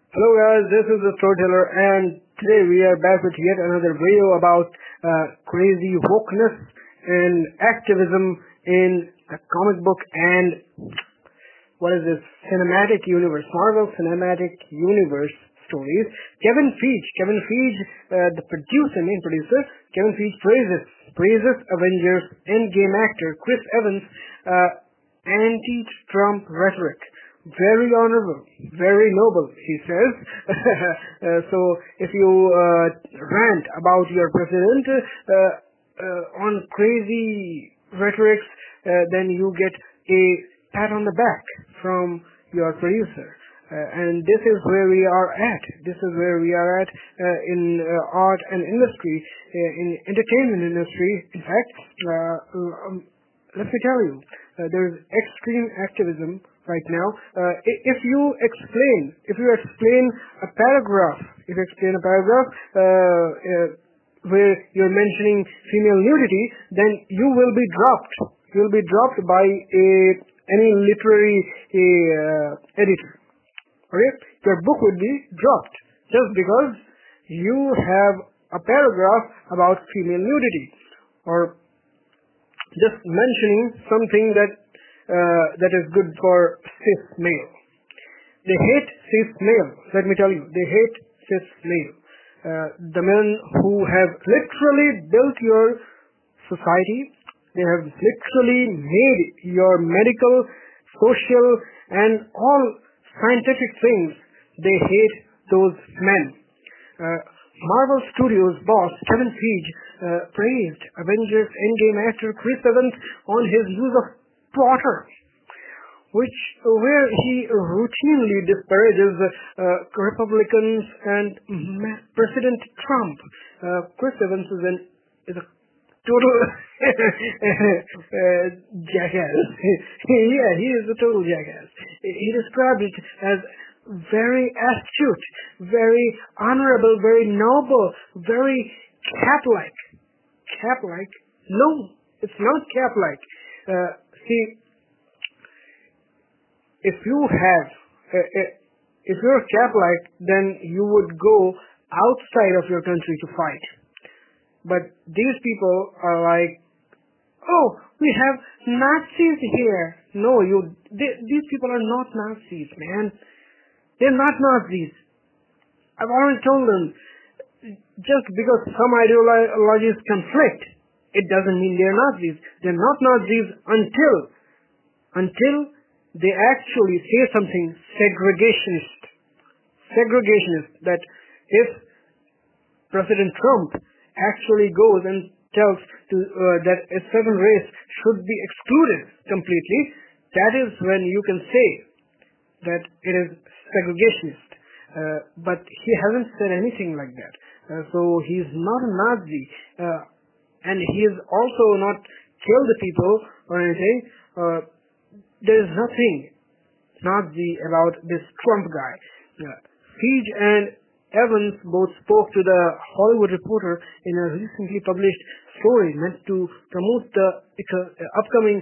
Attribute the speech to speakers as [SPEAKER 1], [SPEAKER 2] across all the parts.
[SPEAKER 1] Hello guys, this is the storyteller and today we are back with yet another video about crazy wokeness and activism in the comic book and what is this cinematic universe, Marvel Cinematic Universe stories. Kevin Feige, the main producer, Kevin Feige praises Avengers Endgame actor Chris Evans' anti-Trump rhetoric. Very honorable, very noble, he says. So if you rant about your president on crazy rhetorics, then you get a pat on the back from your producer. And this is where we are at. In art and industry, in entertainment industry. In fact, let me tell you, there is extreme activism right now. If you explain a paragraph, where you're mentioning female nudity, then you will be dropped. You will be dropped by any literary editor. Okay, your book would be dropped just because you have a paragraph about female nudity or just mentioning something that is good for cis male. They hate cis male. Let me tell you, they hate cis male. The men who have literally built your society, they have literally made your medical, social, and all scientific things. They hate those men. Marvel Studios boss Kevin Feige praised Avengers Endgame actor Chris Evans on his use of plotter, where he routinely disparages Republicans and President Trump. Chris Evans is a total jackass. Yeah, he is a total jackass. He described it as very astute, very honorable, very noble, very cat-like. Cat-like? No, it's not cat-like. See, if you're cat-like, then you would go outside of your country to fight. But these people are like, oh, we have Nazis here. No, these people are not Nazis, man. They're not Nazis. I've already told them, just because some ideologies conflict, it doesn't mean they're Nazis. They're not Nazis until they actually say something segregationist, that if President Trump actually goes and tells that a certain race should be excluded completely, that is when you can say that it is segregationist. But he hasn't said anything like that. So he's not a Nazi. And he has also not killed the people or anything. There is nothing Nazi about this Trump guy. Feige and Evans both spoke to the Hollywood Reporter in a recently published story meant to promote the upcoming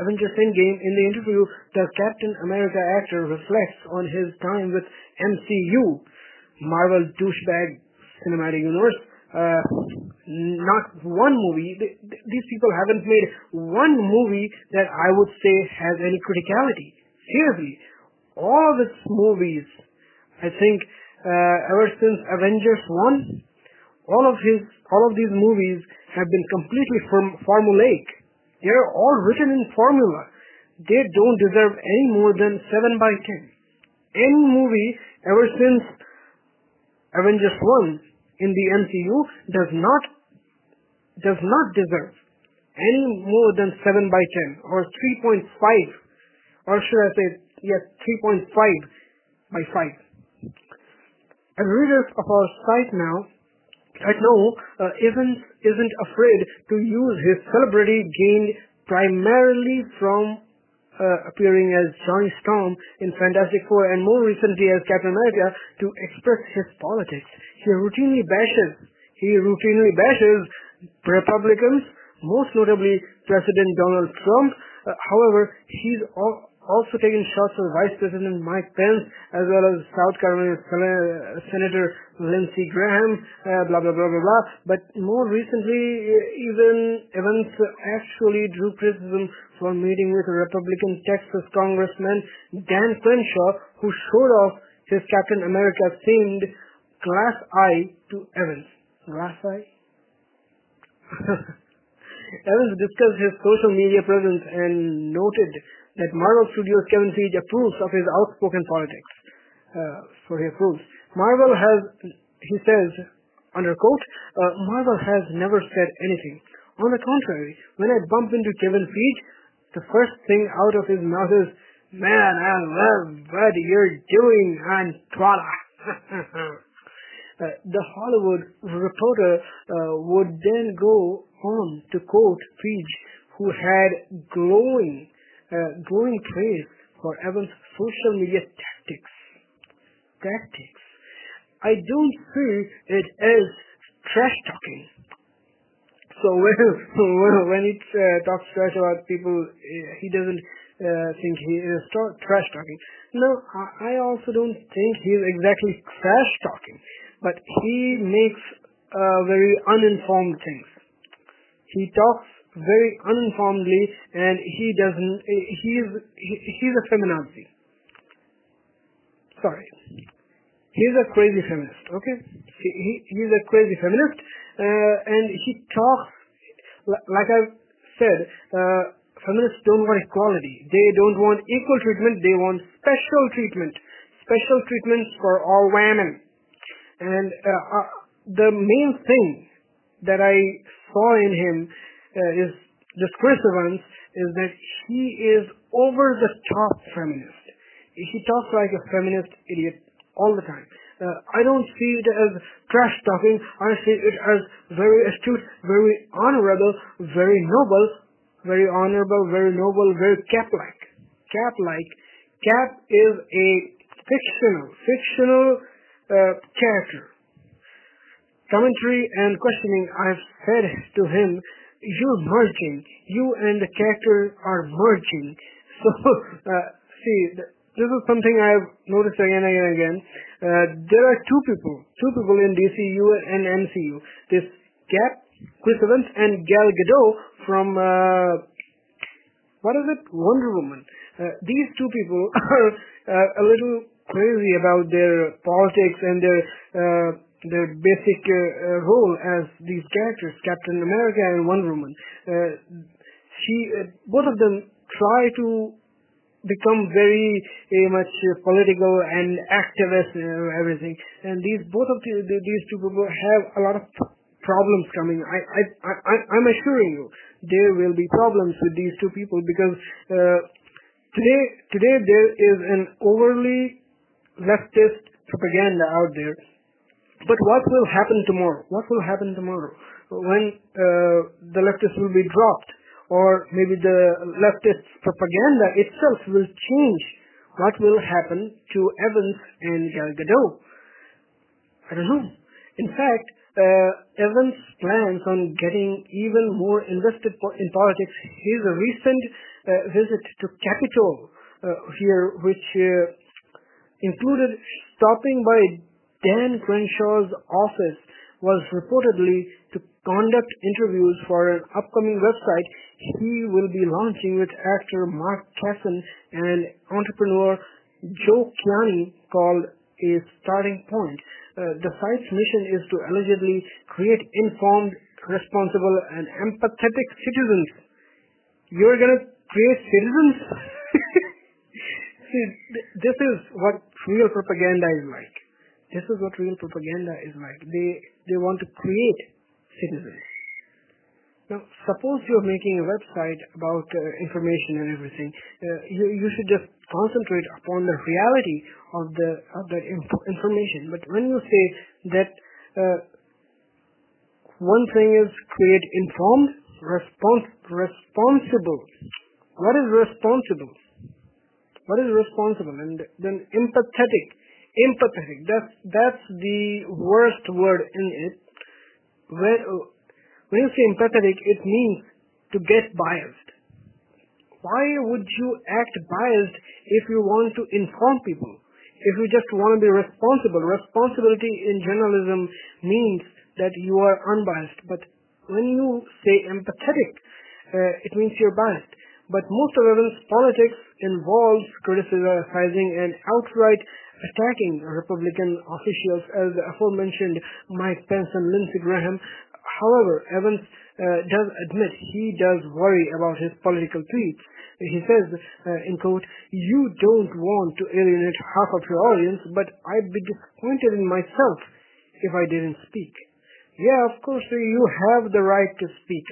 [SPEAKER 1] Avengers Endgame. In the interview, the Captain America actor reflects on his time with MCU, Marvel douchebag cinematic universe. Not one movie. These people haven't made one movie that I would say has any criticality. Seriously, all of his movies, I think, ever since Avengers 1, all of these movies have been completely formulaic. They are all written in formula. They don't deserve any more than 7/10. Any movie ever since Avengers 1 in the MCU does not deserve any more than 7/10 or 3.5, or should I say, yes, 3.5/5. As readers of our site now, Evans isn't afraid to use his celebrity gained primarily from appearing as Johnny Storm in Fantastic Four and more recently as Captain America to express his politics. He routinely bashes Republicans, most notably President Donald Trump. However, he's also taken shots at Vice President Mike Pence as well as South Carolina Senator Lindsey Graham, blah, blah, blah, blah, blah. But more recently, even Evans actually drew criticism for meeting with Republican Texas Congressman Dan Crenshaw, who showed off his Captain America-themed glass eye to Evans. Glass eye? Evans discussed his social media presence and noted that Marvel Studios' Kevin Feige approves of his outspoken politics. So he approves. Marvel has, he says, under quote, Marvel has never said anything. On the contrary, when I bump into Kevin Feige, the first thing out of his mouth is, man, I love what you're doing, Antwala. The Hollywood Reporter would then go on to quote Feige, who had glowing praise for Evans' social media tactics. I don't see it as trash talking. So when he talks trash about people, he doesn't think he is trash talking. No, I also don't think he's exactly trash talking, but he makes very uninformed things. He talks very uninformedly, and he's a feminazi. Sorry. He's a crazy feminist, okay? He's a crazy feminist, and he talks, like I've said, feminists don't want equality. They don't want equal treatment. They want special treatment. Special treatments for all women. And the main thing that I saw in him is this Chris Evans is that he is over the top feminist. He talks like a feminist idiot all the time. I don't see it as trash talking. I see it as very astute, very honorable, very noble, very honorable, very noble, very Cap-like. Cap is a fictional character. Commentary and questioning, I've said to him, you're merging. You and the character are merging. So, see, this is something I've noticed again and again. There are two people in DCEU and MCU. This Cap, Chris Evans, and Gal Gadot from, Wonder Woman. These two people are a little crazy about their politics and their basic role as these characters, Captain America and Wonder Woman. Both of them try to become very much political and activist and everything. And these two people have a lot of problems coming. I'm assuring you, there will be problems with these two people because today there is an overly leftist propaganda out there. But what will happen tomorrow? What will happen tomorrow when the leftists will be dropped? Or maybe the leftist propaganda itself will change. What will happen to Evans and Gal Gadot? I don't know. In fact, Evans plans on getting even more invested in politics. His recent visit to Capitol here, which included stopping by Dan Crenshaw's office, was reportedly to conduct interviews for an upcoming website he will be launching with actor Mark Kasson and entrepreneur Joe Kiani called A Starting Point. The site's mission is to allegedly create informed, responsible, and empathetic citizens. You're going to create citizens? See, this is what real propaganda is like. This is what real propaganda is like. They want to create citizens. Now, suppose you're making a website about information and everything. You should just concentrate upon the reality of that information. But when you say that one thing is create informed, responsible. What is responsible? What is responsible? And then empathetic. That's the worst word in it. When you say empathetic, it means to get biased. why would you act biased if you want to inform people? If you just want to be responsible? Responsibility in journalism means that you are unbiased. But when you say empathetic, it means you're biased. But most of Evans' politics involves criticizing and outright attacking Republican officials, as the aforementioned Mike Pence and Lindsey Graham. However, Evans does admit he does worry about his political tweets. He says, in quote, "You don't want to alienate half of your audience, but I'd be disappointed in myself if I didn't speak." Yeah, of course, you have the right to speak.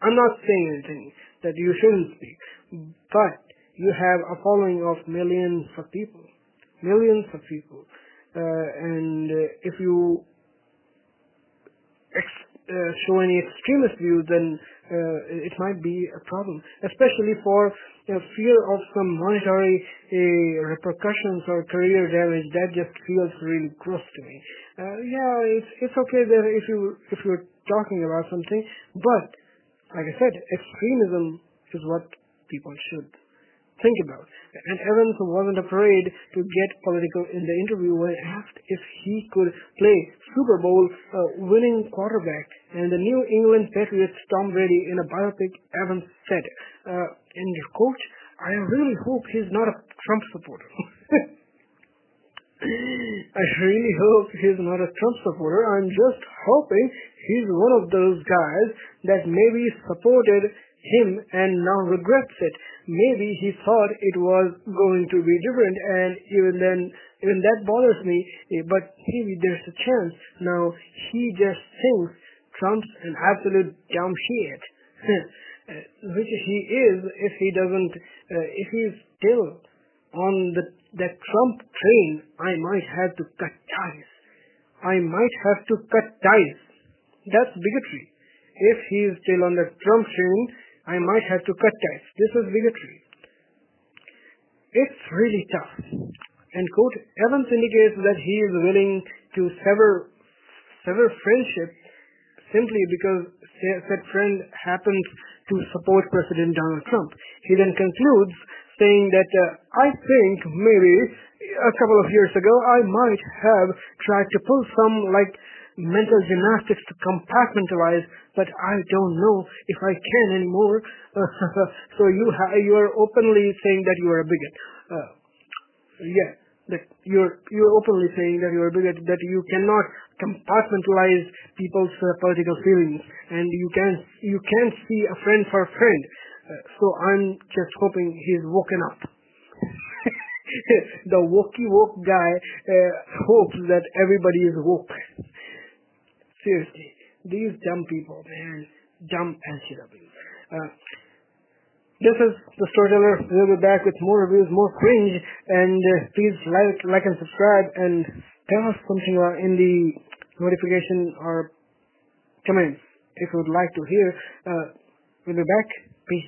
[SPEAKER 1] I'm not saying anything that you shouldn't speak, but you have a following of millions of people, and if you show any extremist views, then it might be a problem, especially for fear of some monetary repercussions or career damage. That just feels really gross to me. It's okay that if you're talking about something, but like I said, extremism is what people should think about. And Evans wasn't afraid to get political in the interview when asked if he could play Super Bowl winning quarterback and the New England Patriots Tom Brady in a biopic. Evans said, in quote, "I really hope he's not a Trump supporter." I really hope he's not a Trump supporter. I'm just hoping he's one of those guys that maybe supported him and now regrets it. Maybe he thought it was going to be different, and even that bothers me, but maybe there's a chance. Now he just thinks Trump's an absolute dumb shit, which he is if he's still on that Trump train. I might have to cut ties. That's bigotry. If he is still on the Trump train, I might have to cut ties. This is bigotry. It's really tough. And quote, Evans indicates that he is willing to sever friendship simply because said friend happens to support President Donald Trump. He then concludes saying that I think maybe a couple of years ago I might have tried to pull some mental gymnastics to compartmentalize, but I don't know if I can anymore. So you are openly saying that you are a bigot. That you're openly saying that you are a bigot, that you cannot compartmentalize people's political feelings, and you can't see a friend for a friend. So I'm just hoping he's woken up. The woke guy hopes that everybody is woke. Seriously, these dumb people, man, dumb SJWs. This is the Storyteller. We'll be back with more reviews, more cringe, and please like and subscribe, and tell us something in the notification or comments if you would like to hear. We'll be back. Peace.